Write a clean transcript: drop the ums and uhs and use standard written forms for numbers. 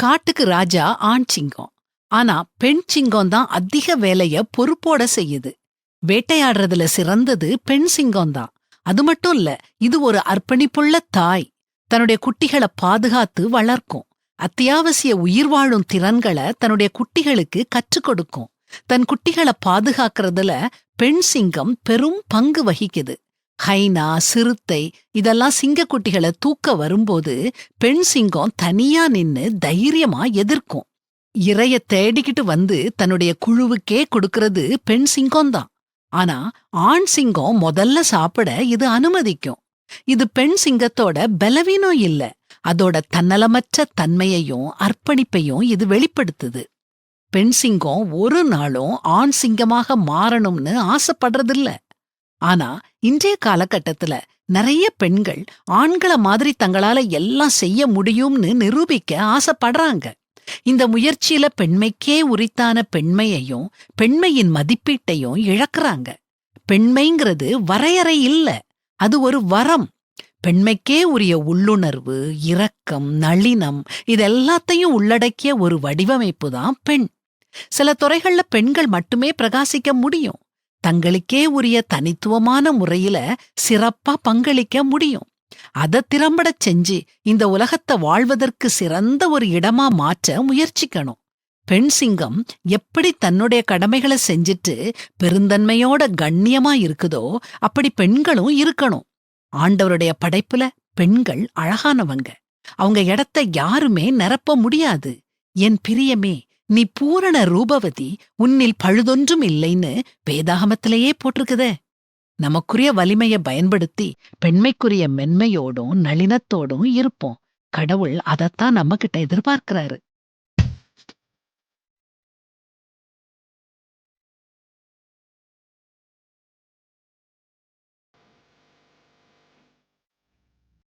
காட்டுக்கு ராஜா ஆண் சிங்கம். ஆனா பெண் சிங்கம் தான் அதிக வேலைய பொறுப்போட செய்யுது. வேட்டையாடுறதுல சிறந்தது பெண் சிங்கம் தான். அது மட்டும் இல்ல, இது ஒரு அர்ப்பணிப்புள்ள தாய். தன்னுடைய குட்டிகளை பாதுகாத்து வளர்க்கும். அத்தியாவசிய உயிர் வாழும் திறன்களை தன்னுடைய குட்டிகளுக்கு கற்றுக் கொடுக்கும். தன் குட்டிகளை பாதுகாக்கிறதுல பெண் சிங்கம் பெரும் பங்கு வகிக்குது. ஹைனா, சிறுத்தை இதெல்லாம் சிங்கக்குட்டிகளை தூக்க வரும்போது பெண் சிங்கம் தனியா நின்னு தைரியமா எதிர்க்கும். இரைய தேடிக்கிட்டு வந்து தன்னுடைய குழுவுக்கே கொடுக்கறது பெண் சிங்கம்தான். ஆனா ஆண் சிங்கம் முதல்ல சாப்பிட இது அனுமதிக்கும். இது பெண் சிங்கத்தோட பலவீனம் இல்ல, அதோட தன்னலமற்ற தன்மையையும் அர்ப்பணிப்பையும் இது வெளிப்படுத்துது. பெண் சிங்கம் ஒரு நாளும் ஆண் சிங்கமாக மாறணும்னு ஆசைப்படுறதில்ல. ஆனா இன்றைய காலகட்டத்துல நிறைய பெண்கள் ஆண்கள மாதிரி தங்களால எல்லாம் செய்ய முடியும்னு நிரூபிக்க ஆசைப்படுறாங்க. இந்த முயற்சியில பெண்மைக்கே உரித்தான பெண்மையையும் பெண்மையின் மதிப்பீட்டையும் இழக்கறாங்க. பெண்மைங்கிறது வரையறை இல்ல, அது ஒரு வரம். பெண்மைக்கே உரிய உள்ளுணர்வு, இரக்கம், நளினம் இதெல்லாத்தையும் உள்ளடக்கிய ஒரு வடிவமைப்பு தான் பெண். சில துறைகள்ல பெண்கள் மட்டுமே பிரகாசிக்க முடியும். தங்களுக்கே உரிய தனித்துவமான முறையில சிறப்பா பங்களிக்க முடியும். அத திறம்படச் செஞ்சு இந்த உலகத்தை வாழ்வதற்கு சிறந்த ஒரு இடமா மாற்ற முயற்சிக்கணும். பெண் சிங்கம் எப்படி தன்னுடைய கடமைகளை செஞ்சுட்டு பெருந்தன்மையோட கண்ணியமா இருக்குதோ அப்படி பெண்களும் இருக்கணும். ஆண்டவருடைய படைப்புல பெண்கள் அழகானவங்க. அவங்க இடத்தை யாருமே நிரப்ப முடியாது. என் பிரியமே, நீ பூரண ரூபவதி, உன்னில் பழுதொன்றும் இல்லைன்னு வேதாகமத்திலேயே போட்டிருக்குதே. நமக்குரிய வலிமைய பயன்படுத்தி பெண்மைக்குரிய மென்மையோடும் நளினத்தோடும் இருப்போம். கடவுள் அதத்தான் நம்ம கிட்ட எதிர்பார்க்கிறாரு.